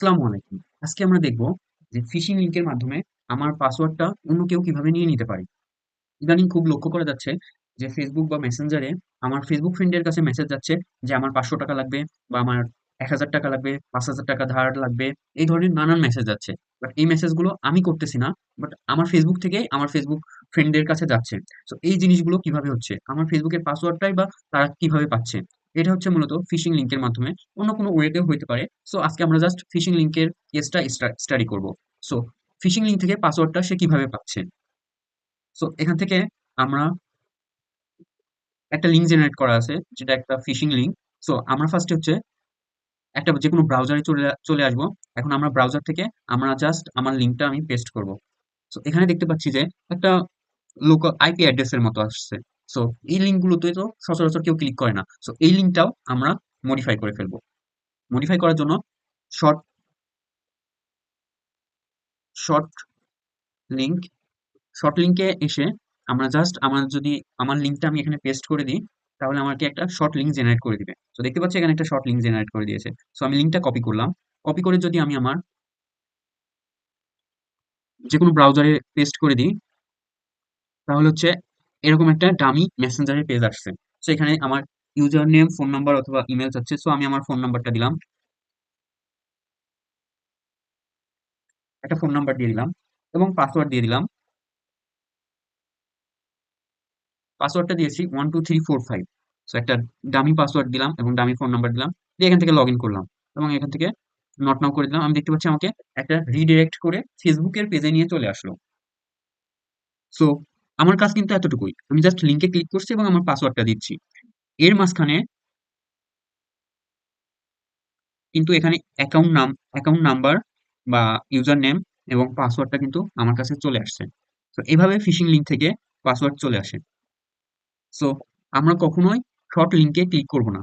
আসসালামু আলাইকুম। আজকে আমরা দেখব যে ফিশিং লিংকের মাধ্যমে আমার পাসওয়ার্ডটা অন্য কেউ কিভাবে নিয়ে নিতে পারে। ইদানিং খুব লক্ষ্য করা যাচ্ছে যে ফেসবুক বা মেসেঞ্জারে আমার ফেসবুক ফ্রেন্ডের কাছে মেসেজ যাচ্ছে যে আমার ৫০০ টাকা লাগবে বা আমার ১,০০০ টাকা লাগবে, ৫,০০০ টাকা ধার লাগবে। এই ধরনের নানান মেসেজ যাচ্ছে। বাট এই মেসেজগুলো আমি করতেছি না। বাট আমার ফেসবুক থেকেই আমার ফেসবুক ফ্রেন্ডদের কাছে যাচ্ছে। সো এই জিনিসগুলো কিভাবে হচ্ছে? আমার ফেসবুকের পাসওয়ার্ডটাই বা তারা কিভাবে পাচ্ছে? এটা হচ্ছে মূলত ফিশিং লিংকের মাধ্যমে। অন্য কোনো ওয়েতেও হইতে পারে। সো আজকে আমরা জাস্ট ফিশিং লিংকের কেসটা স্টাডি করব। সো ফিশিং লিংক থেকে পাসওয়ার্ডটা সে কিভাবে পাচ্ছে? সো এখান থেকে আমরা একটা লিঙ্ক জেনারেট করা আছে যেটা একটা ফিশিং লিঙ্ক। সো আমরা ফার্স্টে হচ্ছে একটা যেকোনো ব্রাউজারে চলে আসবো। এখন আমরা ব্রাউজার থেকে আমরা জাস্ট আমার লিঙ্কটা আমি পেস্ট করব। সো এখানে দেখতে পাচ্ছি যে একটা লোকাল আইপি অ্যাড্রেসের মতো আসছে। সো এই লিঙ্কগুলোতে তো সচরাচর কেউ ক্লিক করে না। সো এই লিঙ্কটাও আমরা মডিফাই করে ফেলবো। মডিফাই করার জন্য শর্ট শর্ট লিঙ্ক শর্ট লিঙ্কে এসে আমরা জাস্ট আমার লিঙ্কটা আমি এখানে পেস্ট করে দিই, তাহলে আমাকে একটা শর্ট লিঙ্ক জেনারেট করে দিবে। তো দেখতে পাচ্ছি এখানে একটা শর্ট লিঙ্ক জেনারেট করে দিয়েছে। সো আমি লিঙ্কটা কপি করলাম। কপি করে যদি আমি আমার যেকোনো ব্রাউজারে পেস্ট করে দিই, তাহলে হচ্ছে এরকম একটা ডামি মেসেঞ্জারের পেজ আসছে। সো এখানে আমার ইউজার নেম, ফোন নাম্বার অথবা ইমেল চাচ্ছে। সো আমি আমার ফোন নাম্বারটা দিলাম, একটা ফোন নাম্বার দিয়ে দিলাম এবং পাসওয়ার্ড দিয়ে দিলাম। পাসওয়ার্ডটা দিয়েছি 12345। সো একটা ডামি পাসওয়ার্ড দিলাম এবং ডামি ফোন নাম্বার দিলাম, দিয়ে এখান থেকে লগ ইন করলাম এবং এখান থেকে নট নাও করে দিলাম। আমি দেখতে পাচ্ছি আমাকে একটা রিডিরেক্ট করে ফেসবুকের পেজে নিয়ে চলে আসলো। সো আমার কাজ কিন্তু এতটুকুই, আমি জাস্ট লিঙ্কে ক্লিক করছি এবং আমার পাসওয়ার্ডটা দিচ্ছি। এর মাঝখানে কিন্তু এখানে অ্যাকাউন্ট নাম্বার বা ইউজার নেম এবং পাসওয়ার্ডটা কিন্তু আমার কাছে চলে আসছে। তো এভাবে ফিশিং লিঙ্ক থেকে পাসওয়ার্ড চলে আসে। সো আমরা কখনোই শর্ট লিঙ্কে ক্লিক করব না।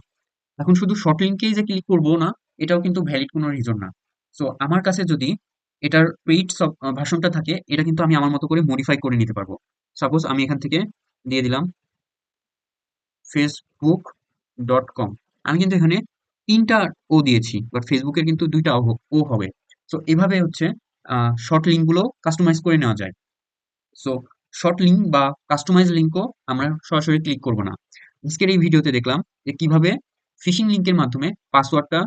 এখন শুধু শর্ট লিঙ্কেই যে ক্লিক করবো না, এটাও কিন্তু ভ্যালিড কোনো রিজন না। সো আমার কাছে যদি এটার পেইড ভার্সনটা থাকে, এটা কিন্তু আমি আমার মতো করে মডিফাই করে নিতে পারবো। সাপোজ আমি এখান থেকে দিয়ে দিলাম facebook.com। আমি কিন্তু এখানে ৩টা ও দিয়েছি, বাট ফেসবুকের কিন্তু ২টা ও হবে। সো এভাবে হচ্ছে শর্ট লিঙ্ক গুলো কাস্টমাইজ করে নেওয়া যায়। সো শর্ট লিঙ্ক বা কাস্টমাইজ লিঙ্কও আমরা সরাসরি ক্লিক করব না। আজকের এই ভিডিওতে দেখলাম যে কিভাবে ফিশিং লিঙ্কের মাধ্যমে পাসওয়ার্ডটা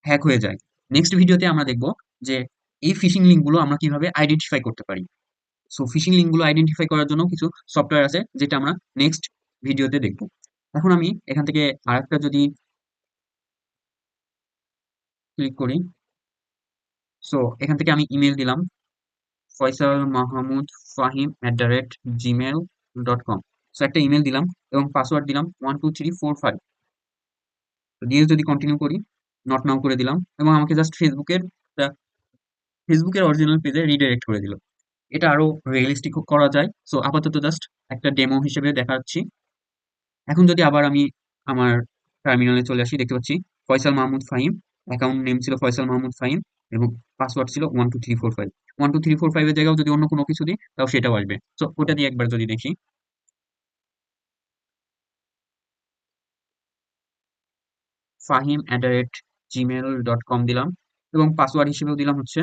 হ্যাক হয়ে যায়। নেক্সট ভিডিওতে আমরা দেখব যে এই ফিশিং লিঙ্কগুলো আমরা কিভাবে আইডেন্টিফাই করতে পারি। সো ফিশিং লিঙ্কগুলো আইডেন্টিফাই করার জন্য কিছু সফটওয়্যার আছে যেটা আমরা নেক্সট ভিডিওতে দেখব। এখন আমি এখান থেকে আরেকটা যদি ক্লিক করি, সো এখান থেকে আমি ইমেল দিলাম ফয়সাল মাহমুদ ফাহিম @gmail.com। সো একটা ইমেল দিলাম এবং পাসওয়ার্ড দিলাম 12345। দিয়ে যদি কন্টিনিউ করি, নট নাও করে দিলাম এবং আমাকে জাস্ট ফেসবুকের অরিজিনাল পেজে রিডাইরেক্ট করে দিল। এটা আরো রিয়েলিস্টিক করা যায়। সো আপাতত জাস্ট একটা ডেমো হিসেবে দেখাচ্ছি। এখন যদি আবার আমি আমার টার্মিনালে চলে আসি, দেখতে পাচ্ছি ফয়সাল মাহমুদ ফাহিম, অ্যাকাউন্ট নেম ছিল ফয়সাল মাহমুদ ফাহিম এবং পাসওয়ার্ড ছিল 12345। 12345 এর জায়গাও যদি অন্য কোনো কিছু দিই, তাও সেটাও আসবে। সো ওটা দিয়ে একবার যদি দেখি, fahim@gmail.com দিলাম এবং পাসওয়ার্ড হিসেবেও দিলাম হচ্ছে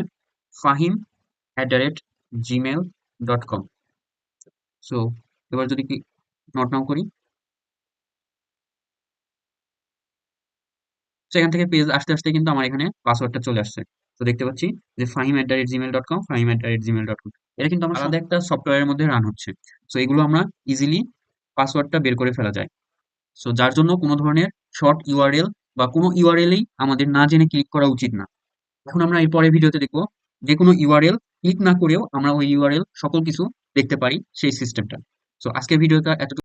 fahim@gmail.com। সো এবার যদি কি নোট নাও করি, সেখান থেকে পেজ আসতে আসতে কিন্তু আমার এখানে পাসওয়ার্ডটা চলে আসছে। তো দেখতে পাচ্ছি যে fahim@gmail.com, fahim@gmail.com। এটা কিন্তু আমার আলাদা একটা সফটওয়্যারের মধ্যে রান হচ্ছে। সো এগুলো আমরা ইজিলি পাসওয়ার্ডটা বের করে ফেলা যায়। সো যার জন্য কোনো ধরনের শর্ট ইউআরএল বা কোনো ইউআরএলই আমাদের না জেনে ক্লিক করা উচিত না। এখন আমরা এর পরের ভিডিওতে দেখব যে কোনো ইউআরএল ক্লিক না করেও আমরা ওই ইউআরএল সকল কিছু দেখতে পারি সেই সিস্টেমটা। সো আজকের ভিডিওটা এতটুকু।